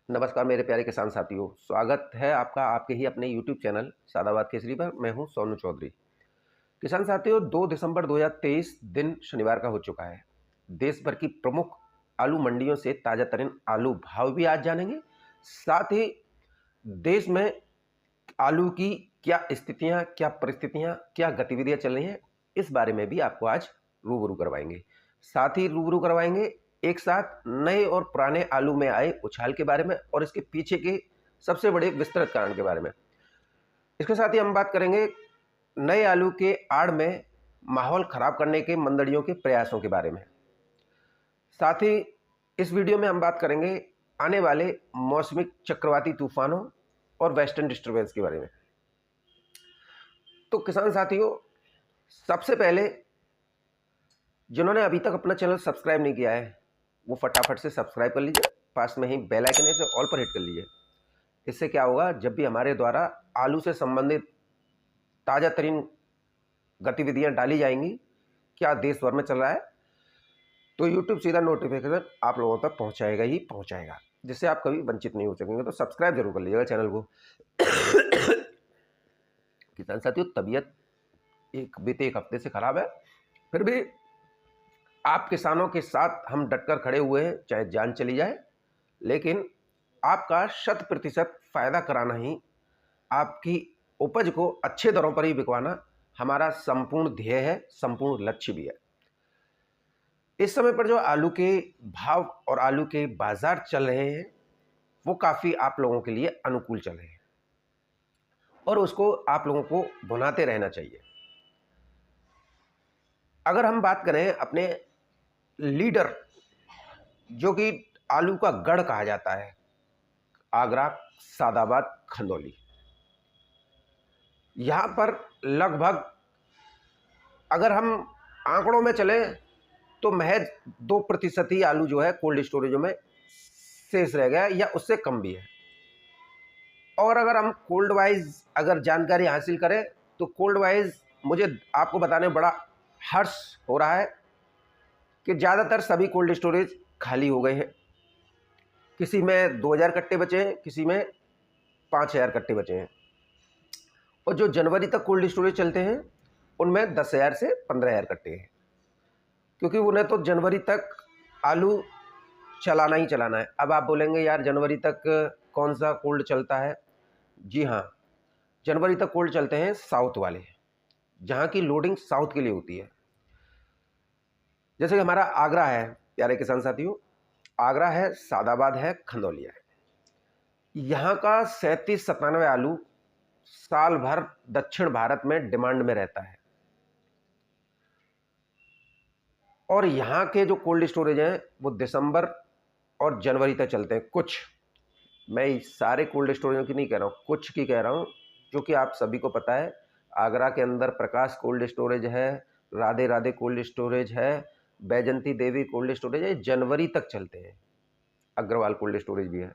नमस्कार मेरे प्यारे किसान साथियों, स्वागत है आपका आपके ही अपने YouTube चैनल सादाबाद केसरी पर। मैं हूं सोनू चौधरी। किसान साथियों, 2 दिसंबर 2023 दिन शनिवार का हो चुका है। देश भर की प्रमुख आलू मंडियों से ताजा तरीन आलू भाव भी आज जानेंगे। साथ ही देश में आलू की क्या स्थितियां, क्या परिस्थितियां, क्या गतिविधियां चल रही हैं, इस बारे में भी आपको आज रूबरू करवाएंगे। साथ ही रूबरू करवाएंगे एक साथ नए और पुराने आलू में आए उछाल के बारे में और इसके पीछे के सबसे बड़े विस्तृत कारण के बारे में। इसके साथ ही हम बात करेंगे नए आलू के आड़ में माहौल खराब करने के मंदड़ियों के प्रयासों के बारे में। साथ ही इस वीडियो में हम बात करेंगे आने वाले मौसमी चक्रवाती तूफानों और वेस्टर्न डिस्टर्बेंस के बारे में। तो किसान साथियों, सबसे पहले जिन्होंने अभी तक अपना चैनल सब्सक्राइब नहीं किया है वो फटाफट से सब्सक्राइब कर लीजिए। पास में ही बेल आइकन है, इसे ऑल पर हिट कर लीजिए। इससे क्या होगा, जब भी हमारे द्वारा आलू से संबंधित ताज़ा तरीन गतिविधियां डाली जाएंगी, क्या देश भर में चल रहा है, तो YouTube सीधा नोटिफिकेशन आप लोगों तक पहुंचाएगा ही पहुंचाएगा, जिससे आप कभी वंचित नहीं हो सकेंगे। तो सब्सक्राइब जरूर कर लीजिएगा चैनल को। किसान साथियों, तबीयत बीते एक हफ्ते से खराब है, फिर भी आप किसानों के साथ हम डटकर खड़े हुए हैं, चाहे जान चली जाए, लेकिन आपका 100% फायदा कराना ही, आपकी उपज को अच्छे दरों पर ही बिकवाना हमारा संपूर्ण ध्येय है, संपूर्ण लक्ष्य भी है। इस समय पर जो आलू के भाव और आलू के बाजार चल रहे हैं वो काफ़ी आप लोगों के लिए अनुकूल चल रहे हैं और उसको आप लोगों को भुनाते रहना चाहिए। अगर हम बात करें अपने लीडर, जो कि आलू का गढ़ कहा जाता है, आगरा, सादाबाद, खंदौली, यहाँ पर लगभग अगर हम आंकड़ों में चलें तो महज 2% ही आलू जो है कोल्ड स्टोरेजों में शेष रह गया या उससे कम भी है। और अगर हम कोल्ड वाइज अगर जानकारी हासिल करें तो कोल्ड वाइज मुझे आपको बताने में बड़ा हर्ष हो रहा है कि ज़्यादातर सभी कोल्ड स्टोरेज खाली हो गए हैं। किसी में 2000 कट्टे बचे हैं, किसी में 5000 कट्टे बचे हैं। और जो जनवरी तक कोल्ड स्टोरेज चलते हैं उनमें 10,000 से 15,000 कट्टे हैं, क्योंकि उन्हें तो जनवरी तक आलू चलाना ही चलाना है। अब आप बोलेंगे यार जनवरी तक कौन सा कोल्ड चलता है? जी हाँ, जनवरी तक कोल्ड चलते हैं साउथ वाले, जहाँ की लोडिंग साउथ के लिए होती है। जैसे कि हमारा आगरा है, प्यारे किसान साथियों, आगरा है, सादाबाद है, खंदौलिया है। यहाँ का 37-97 आलू साल भर दक्षिण भारत में डिमांड में रहता है। और यहाँ के जो कोल्ड स्टोरेज हैं वो दिसंबर और जनवरी तक चलते हैं। कुछ, मैं सारे कोल्ड स्टोरेजों की नहीं कह रहा हूँ, कुछ की कह रहा हूँ, जो कि आप सभी को पता है। आगरा के अंदर प्रकाश कोल्ड स्टोरेज है, राधे राधे कोल्ड स्टोरेज है, बैजंती देवी कोल्ड स्टोरेज है, जनवरी तक चलते हैं। अग्रवाल कोल्ड स्टोरेज भी है।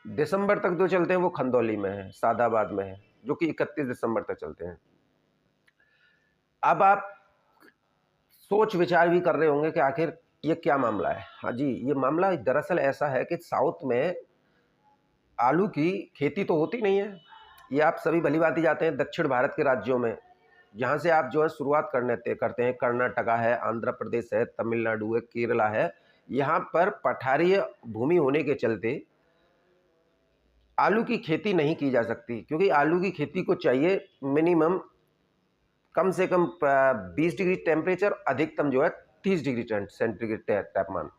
दिसंबर तक जो चलते हैं वो खंदौली में है, सादाबाद में है, जो कि 31 दिसंबर तक चलते हैं। अब आप सोच विचार भी कर रहे होंगे कि आखिर ये क्या मामला है। हाँ जी, ये मामला दरअसल ऐसा है कि साउथ में आलू की खेती तो होती नहीं है। ये आप सभी भली भांति जाते हैं दक्षिण भारत के राज्यों में, जहाँ से आप जो है शुरुआत करते हैं। कर्नाटका है, आंध्र प्रदेश है, तमिलनाडु है, केरला है। यहाँ पर पठारीय भूमि होने के चलते आलू की खेती नहीं की जा सकती, क्योंकि आलू की खेती को चाहिए मिनिमम कम से कम 20 डिग्री टेम्परेचर, अधिकतम जो है 30 डिग्री सेंटीग्रेड तापमान।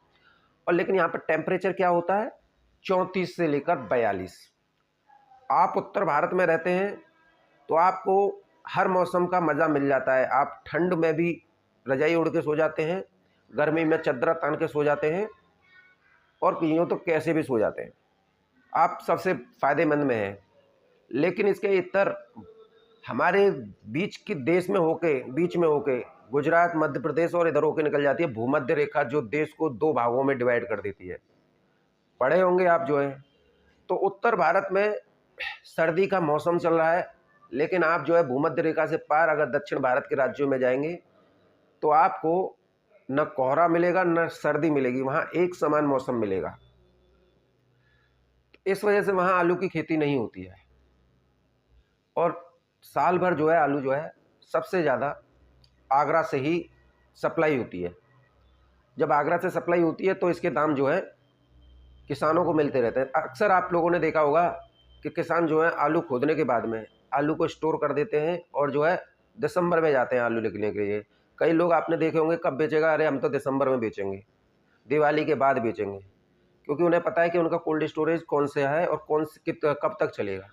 और लेकिन यहाँ पर टेम्परेचर क्या होता है, 34 से लेकर 42। आप उत्तर भारत में रहते हैं तो आपको हर मौसम का मज़ा मिल जाता है। आप ठंड में भी रजाई ओढ़ के सो जाते हैं, गर्मी में चद्दर तान के सो जाते हैं, और यूँ तो कैसे भी सो जाते हैं। आप सबसे फ़ायदेमंद में हैं। लेकिन इसके इतर हमारे बीच में होके गुजरात, मध्य प्रदेश और इधर होके निकल जाती है भूमध्य रेखा, जो देश को 2 भागों में डिवाइड कर देती है। पढ़े होंगे आप जो है। तो उत्तर भारत में सर्दी का मौसम चल रहा है, लेकिन आप जो है भूमध्य रेखा से पार अगर दक्षिण भारत के राज्यों में जाएंगे तो आपको न कोहरा मिलेगा न सर्दी मिलेगी, वहाँ एक समान मौसम मिलेगा। इस वजह से वहाँ आलू की खेती नहीं होती है। और साल भर जो है आलू जो है सबसे ज़्यादा आगरा से ही सप्लाई होती है। जब आगरा से सप्लाई होती है तो इसके दाम जो है किसानों को मिलते रहते हैं। अक्सर आप लोगों ने देखा होगा कि किसान जो है आलू खोदने के बाद में आलू को स्टोर कर देते हैं और जो है दिसंबर में जाते हैं आलू निकलने के लिए। कई लोग आपने देखे होंगे कब बेचेगा, अरे हम तो दिसंबर में बेचेंगे, दिवाली के बाद बेचेंगे, क्योंकि उन्हें पता है कि उनका कोल्ड स्टोरेज कौन सा है और कब तक चलेगा।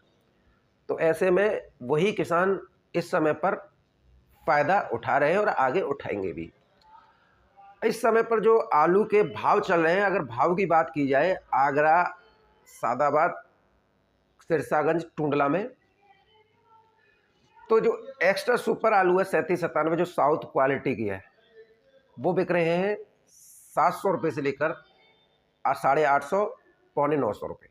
तो ऐसे में वही किसान इस समय पर फ़ायदा उठा रहे हैं और आगे उठाएंगे भी। इस समय पर जो आलू के भाव चल रहे हैं, अगर भाव की बात की जाए, आगरा, सादाबाद, सिरसागंज, टुंडला में तो जो एक्स्ट्रा सुपर आलू है 37-97 जो साउथ क्वालिटी की है वो बिक रहे हैं 700 रुपये से लेकर 850, 850 रुपये।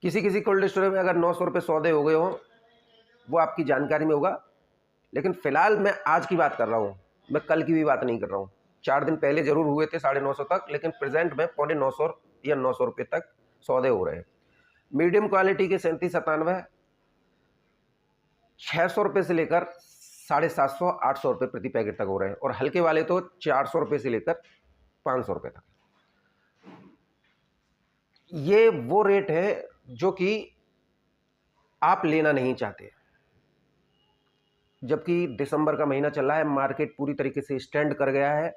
किसी किसी कोल्ड स्टोरेज में अगर 900 रुपये सौदे हो गए हों वो आपकी जानकारी में होगा, लेकिन फ़िलहाल मैं आज की बात कर रहा हूँ, मैं कल की भी बात नहीं कर रहा हूँ। 4 दिन पहले ज़रूर हुए थे 950 तक, लेकिन प्रेजेंट में 950 या 900 रुपये तक सौदे हो रहे हैं। मीडियम क्वालिटी के 37-97 600 रुपये से लेकर 750, 800 रुपये प्रति पैकेट तक हो रहे हैं, और हल्के वाले तो 400 रुपये से लेकर 500 रुपये तक। ये वो रेट है जो कि आप लेना नहीं चाहते। जबकि दिसंबर का महीना चल रहा है, मार्केट पूरी तरीके से स्टैंड कर गया है,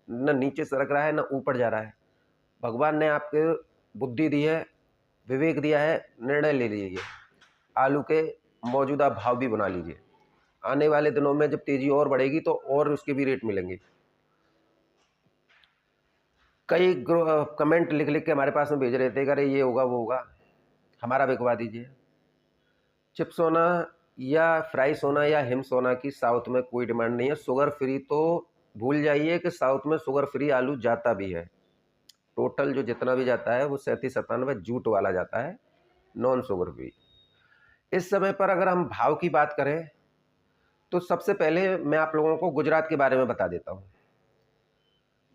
न नीचे सरक रहा है न ऊपर जा रहा है। भगवान ने आपके बुद्धि दी है, विवेक दिया है, निर्णय ले लीजिए। आलू के मौजूदा भाव भी बना लीजिए। आने वाले दिनों में जब तेज़ी और बढ़ेगी तो और उसके भी रेट मिलेंगे। कई कमेंट लिख लिख के हमारे पास में भेज रहे थे, अरे ये होगा वो होगा, हमारा बिकवा दीजिए। चिप सोना या फ्राई सोना या हिम सोना की साउथ में कोई डिमांड नहीं है। शुगर फ्री तो भूल जाइए कि साउथ में शुगर फ्री आलू जाता भी है। टोटल जो जितना भी जाता है वो 37-97 जूट वाला जाता है, नॉन शुगर फ्री। इस समय पर अगर हम भाव की बात करें तो सबसे पहले मैं आप लोगों को गुजरात के बारे में बता देता हूँ।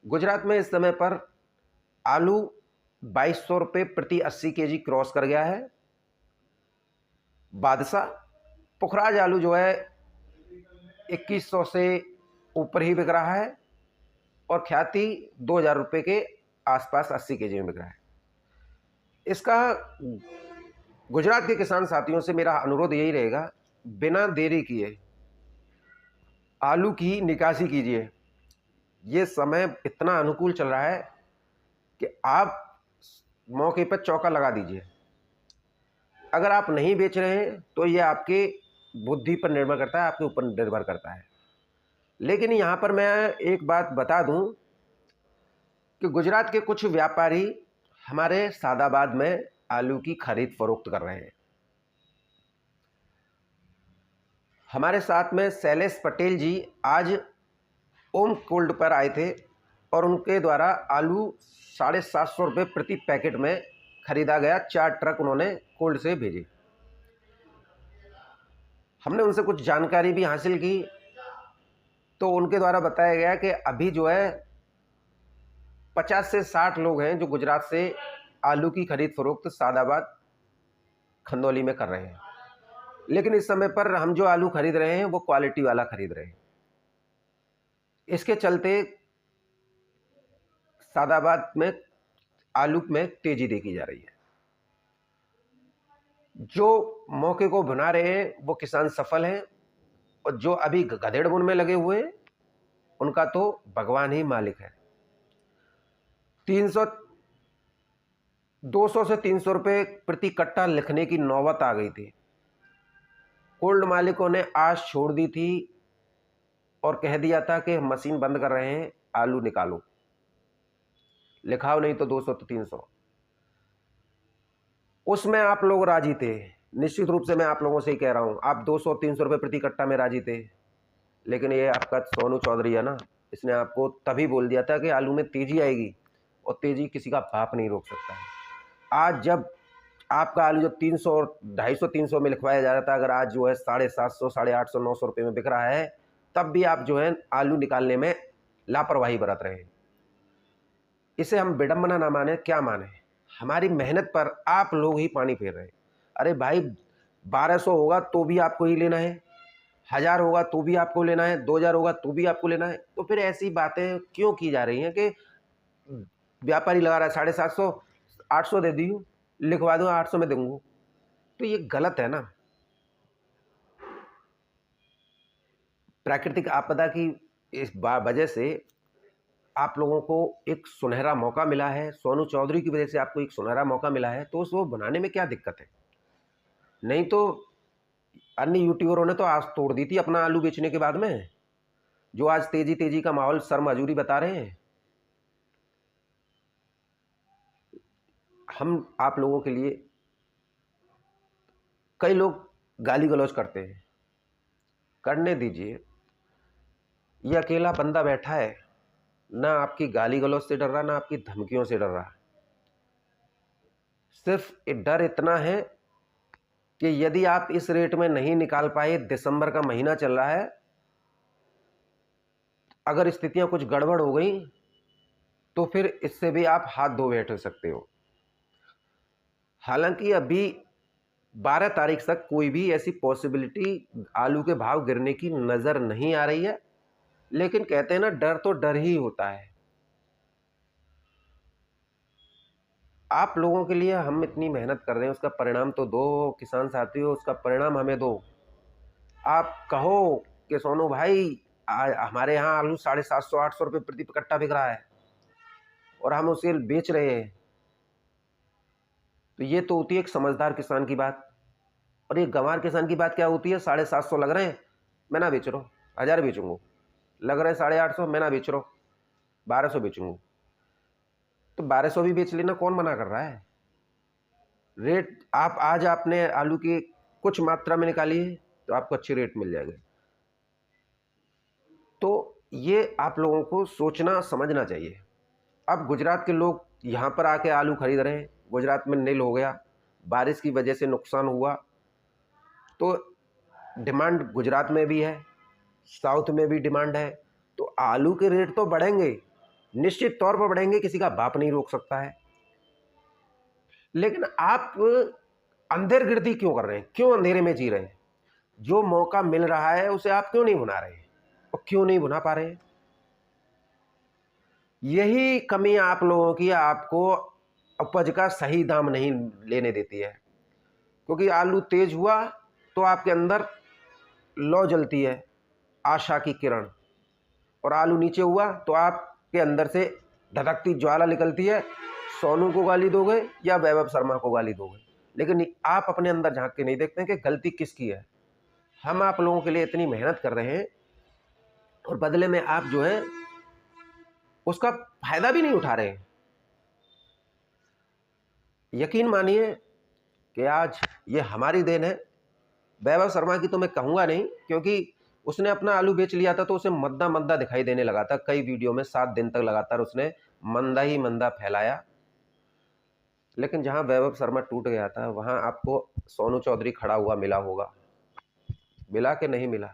गुजरात में इस समय पर आलू 2200 रुपये प्रति 80 केजी क्रॉस कर गया है। बादशाह पुखराज आलू जो है 2100 से ऊपर ही बिक रहा है, और ख्याति 2000 रुपये के आसपास 80 केजी में बिक रहा है। इसका गुजरात के किसान साथियों से मेरा अनुरोध यही रहेगा, बिना देरी किए आलू की निकासी कीजिए। ये समय इतना अनुकूल चल रहा है कि आप मौके पर चौका लगा दीजिए। अगर आप नहीं बेच रहे हैं तो ये आपके बुद्धि पर निर्भर करता है, आपके ऊपर निर्भर करता है। लेकिन यहाँ पर मैं एक बात बता दूं कि गुजरात के कुछ व्यापारी हमारे सादाबाद में आलू की खरीद फरोख्त कर रहे हैं। हमारे साथ में शैलेश पटेल जी आज ओम कोल्ड पर आए थे और उनके द्वारा आलू 750 रुपये प्रति पैकेट में खरीदा गया। 4 ट्रक उन्होंने कोल्ड से भेजे। हमने उनसे कुछ जानकारी भी हासिल की तो उनके द्वारा बताया गया कि अभी जो है 50 से 60 लोग हैं जो गुजरात से आलू की खरीद फरोख्त सादाबाद, खंदौली में कर रहे हैं। लेकिन इस समय पर हम जो आलू खरीद रहे हैं वो क्वालिटी वाला खरीद रहे हैं। इसके चलते सादाबाद में आलू में तेजी देखी जा रही है। जो मौके को बना रहे हैं वो किसान सफल हैं, और जो अभी गधेड़ बुन में लगे हुए हैं उनका तो भगवान ही मालिक है। 200 से 300 रुपये प्रति कट्टा लिखने की नौबत आ गई थी। कोल्ड मालिकों ने आश छोड़ दी थी और कह दिया था कि हम मशीन बंद कर रहे हैं, आलू निकालो, लिखाओ नहीं तो 200 तो 300। उसमें आप लोग राजी थे, निश्चित रूप से मैं आप लोगों से ही कह रहा हूं, आप 200-300 रुपये प्रति कट्टा में राजी थे। लेकिन ये आपका सोनू चौधरी है ना, इसने आपको तभी बोल दिया था कि आलू में तेजी आएगी, और तेजी किसी का बाप नहीं रोक सकता है। आज जब आपका आलू जो 300, 250-300 में लिखवाया जा रहा था, अगर आज जो है 750, 850, 900 रुपये में बिक रहा है, तब भी आप जो है आलू निकालने में लापरवाही बरत रहे हैं। इसे हम विडंबना ना माने, क्या माने, हमारी मेहनत पर आप लोग ही पानी फेर रहे हैं। अरे भाई 1200 होगा तो भी आपको ही लेना है, 1000 होगा तो भी आपको लेना है, 2000 होगा तो भी आपको लेना है। तो फिर ऐसी बातें क्यों की जा रही हैं कि व्यापारी लगा रहा है 750, 800 दे दियो, लिखवा दो 800 में दूंगा। तो ये गलत है ना। प्राकृतिक आपदा की इस वजह से आप लोगों को एक सुनहरा मौका मिला है, सोनू चौधरी की वजह से आपको एक सुनहरा मौका मिला है, तो उसको बनाने में क्या दिक्कत है? नहीं तो अन्य यूट्यूबरों ने तो आज तोड़ दी थी अपना आलू बेचने के बाद में, जो आज तेजी तेजी का माहौल शर्म हजूरी बता रहे हैं। हम आप लोगों के लिए, कई लोग गाली गलौज करते हैं, करने दीजिए। ये अकेला बंदा बैठा है, ना आपकी गाली गलौज से डर रहा, ना आपकी धमकियों से डर रहा। सिर्फ डर इतना है कि यदि आप इस रेट में नहीं निकाल पाए, दिसंबर का महीना चल रहा है, अगर स्थितियां कुछ गड़बड़ हो गई तो फिर इससे भी आप हाथ धो बैठ सकते हो। हालांकि अभी 12 तारीख तक कोई भी ऐसी पॉसिबिलिटी आलू के भाव गिरने की नजर नहीं आ रही है, लेकिन कहते हैं ना, डर तो डर ही होता है। आप लोगों के लिए हम इतनी मेहनत कर रहे हैं, उसका परिणाम तो दो किसान साथियों, उसका परिणाम हमें दो। आप कहो कि सोनू भाई हमारे यहाँ आलू 750 800 रुपये प्रति कट्टा बिक रहा है और हम उसे बेच रहे हैं, तो ये तो होती है एक समझदार किसान की बात। और ये गंवार किसान की बात क्या होती है? 750 लग रहे हैं, मैं ना बेच रहा हूँ, 1000 बेचूंगा। लग रहे हैं 850, मैं ना बेच रहा हूँ, 1200 बेचूंगा। तो 1200 भी बेच लेना, कौन मना कर रहा है? रेट आप आज आपने आलू की कुछ मात्रा में निकाली है तो आपको अच्छी रेट मिल जाएगी। तो ये आप लोगों को सोचना समझना चाहिए। अब गुजरात के लोग यहाँ पर आके आलू खरीद रहे हैं, गुजरात में नील हो गया, बारिश की वजह से नुकसान हुआ, तो डिमांड गुजरात में भी है, साउथ में भी डिमांड है, तो आलू के रेट तो बढ़ेंगे, निश्चित तौर पर बढ़ेंगे, किसी का बाप नहीं रोक सकता है। लेकिन आप अंधेरगिर्दी क्यों कर रहे हैं? क्यों अंधेरे में जी रहे हैं? जो मौका मिल रहा है उसे आप क्यों नहीं भुना रहे हैं और क्यों नहीं भुना पा रहे हैं? यही कमी आप लोगों की आपको उपज का सही दाम नहीं लेने देती है। क्योंकि आलू तेज हुआ तो आपके अंदर लौ जलती है, आशा की किरण, और आलू नीचे हुआ तो आपके अंदर से धधकती ज्वाला निकलती है। सोनू को गाली दोगे या वैभव शर्मा को गाली दोगे, लेकिन आप अपने अंदर झांक के नहीं देखते हैं कि गलती किसकी है। हम आप लोगों के लिए इतनी मेहनत कर रहे हैं और बदले में आप जो है उसका फायदा भी नहीं उठा रहे हैं। यकीन मानिए कि आज ये हमारी देन है। वैभव शर्मा की तो मैं कहूँगा नहीं, क्योंकि उसने अपना आलू बेच लिया था तो उसे मंदा मंदा दिखाई देने लगा था। कई वीडियो में 7 दिन तक लगातार उसने मंदा ही मंदा फैलाया। लेकिन जहां वैभव शर्मा टूट गया था वहां आपको सोनू चौधरी खड़ा हुआ मिला होगा, मिला कि नहीं मिला?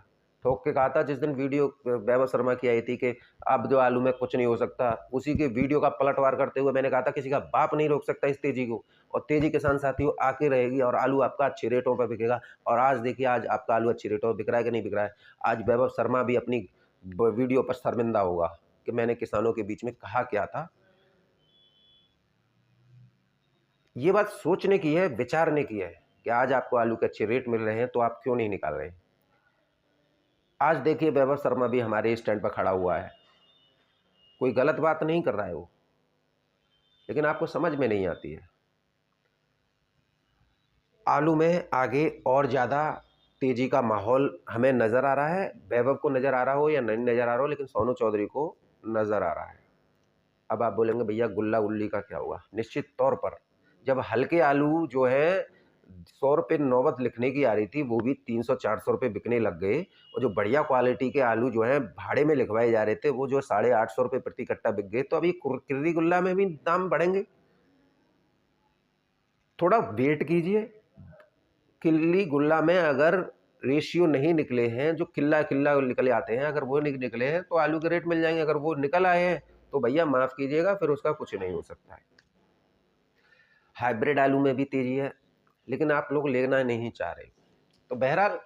ठोक के कहा था जिस दिन वीडियो वैभव शर्मा की आई थी कि अब जो आलू में कुछ नहीं हो सकता, उसी के वीडियो का पलटवार करते हुए मैंने कहा था किसी का बाप नहीं रोक सकता इस तेजी को, और तेजी किसान साथियों आके रहेगी और आलू आपका अच्छे रेटों पर बिकेगा। और आज देखिए, आज आपका आलू अच्छे रेटों पर बिक रहा है कि नहीं बिक रहा है। आज वैभव शर्मा भी अपनी वीडियो पर शर्मिंदा होगा कि मैंने किसानों के बीच में कहा क्या था। ये बात सोचने की है, विचारने की है कि आज आपको आलू के अच्छे रेट मिल रहे हैं तो आप क्यों नहीं निकाल रहे हैं। आज देखिए वैभव शर्मा भी हमारे स्टैंड पर खड़ा हुआ है, कोई गलत बात नहीं कर रहा है वो, लेकिन आपको समझ में नहीं आती है। आलू में आगे और ज़्यादा तेजी का माहौल हमें नज़र आ रहा है, वैभव को नज़र आ रहा हो या नहीं नज़र आ रहा हो, लेकिन सोनू चौधरी को नज़र आ रहा है। अब आप बोलेंगे भैया गुल्ला गुल्ली का क्या हुआ? निश्चित तौर पर जब हल्के आलू जो है 100 रुपये नौबत लिखने की आ रही थी, वो भी 300-400 रुपये बिकने लग गए, और जो बढ़िया क्वालिटी के आलू जो है भाड़े में लिखवाए जा रहे थे वो जो 850 रुपये प्रति कट्टा बिक गए, तो अभी किर्री गुल्ला में भी दाम बढ़ेंगे। थोड़ा वेट कीजिए। किल्ली गुल्ला में अगर रेशियो नहीं निकले हैं, जो किल्ला किल्ला निकले आते हैं, अगर वो नहीं निकले हैं तो आलू के रेट मिल जाएंगे। अगर वो निकल आए हैं तो भैया माफ़ कीजिएगा, फिर उसका कुछ नहीं हो सकता है। हाइब्रिड आलू में भी तेज़ी है, लेकिन आप लोग लेना नहीं चाह रहे। तो बहरहाल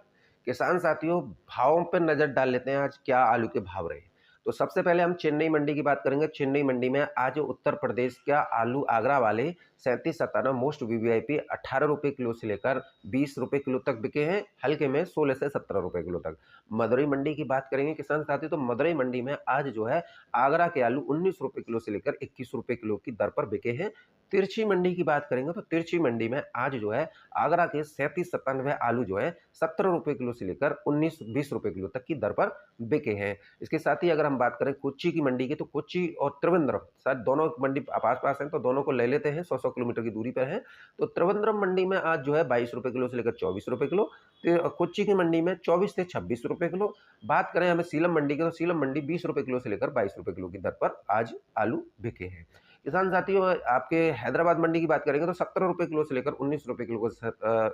किसान साथियों, भावों पर नज़र डाल लेते हैं आज क्या आलू के भाव रहे। तो सबसे पहले हम चेन्नई मंडी की बात करेंगे। चेन्नई मंडी में आज उत्तर प्रदेश का आलू आगरा वाले 37-57 मोस्ट वीवीआईपी 18 रुपये किलो से लेकर 20 रुपये किलो तक बिके हैं, हल्के में 16 से 17 रुपये किलो तक। मदुरई मंडी की बात करेंगे किसान साथी, तो मदुरई मंडी में आज जो है आगरा के आलू 19 रुपये किलो से लेकर 21 रुपये किलो की दर पर बिके हैं। तिरछी मंडी की बात करेंगे तो तिरछी मंडी में आज जो है आगरा के 37-97 आलू जो है 17 रुपये किलो से लेकर 19-20 रुपये किलो तक की दर पर बिके हैं। इसके साथ ही अगर हम बात करें कोच्चि की मंडी की, तो कोच्चि और त्रिवेंद्रम, शायद दोनों मंडी पास पास हैं तो दोनों को ले लेते हैं, 100-100 किलोमीटर की दूरी पर है। तो त्रिवेंद्रम मंडी में आज जो है 22 रुपये किलो से लेकर 24 रुपये किलो, कोच्चि की मंडी में 24 से 26 रुपये किलो। बात करें हमें सीलम मंडी की, तो सीलम मंडी 20 रुपये किलो से लेकर 22 रुपये किलो की दर पर आज आलू बिके हैं। किसान साथियों, आपके हैदराबाद मंडी की बात करेंगे तो 17 रुपये किलो से लेकर 19 रुपये किलो को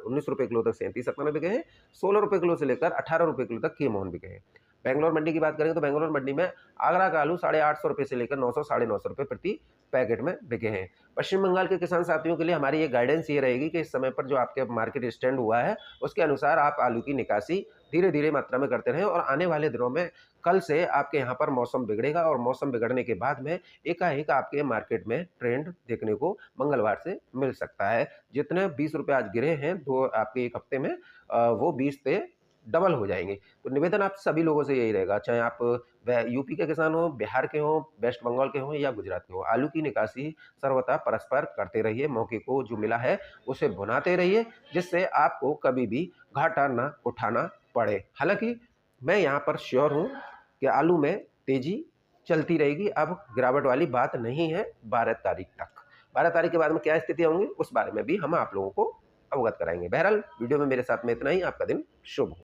19 रुपये किलो तक 37-57 बिके हैं। 16 रुपये किलो से लेकर 18 रुपये किलो तक के मोहन बिके हैं। बेंगलोर मंडी की बात करेंगे तो बेंगलोर मंडी में आगरा का आलू 850 रुपये से लेकर 900 950 रुपये प्रति पैकेट में बिके हैं। पश्चिम बंगाल के किसान साथियों के लिए हमारी ये गाइडेंस ये रहेगी कि इस समय पर जो आपके मार्केट स्टैंड हुआ है उसके अनुसार आप आलू की निकासी धीरे धीरे मात्रा में करते रहें, और आने वाले दिनों में कल से आपके यहाँ पर मौसम बिगड़ेगा, और मौसम बिगड़ने के बाद में एकाएक आपके मार्केट में ट्रेंड देखने को मंगलवार से मिल सकता है। जितने 20 रुपये आज गिरे हैं दो आपके एक हफ्ते में, वो 20 से डबल हो जाएंगे। तो निवेदन आप सभी लोगों से यही रहेगा, चाहे आप यूपी के किसान हो, बिहार के हो, वेस्ट बंगाल के हो या गुजरात के हो, आलू की निकासी सर्वथा परस्पर करते रहिए। मौके को जो मिला है उसे भुनाते रहिए, जिससे आपको कभी भी घाटा ना उठाना पड़े। हालांकि मैं यहाँ पर श्योर हूँ कि आलू में तेजी चलती रहेगी, अब गिरावट वाली बात नहीं है 12 तारीख तक। 12 तारीख के बाद में क्या स्थिति होंगी उस बारे में भी हम आप लोगों को अवगत कराएंगे। बहरहाल वीडियो में मेरे साथ में इतना ही। आपका दिन शुभ हो।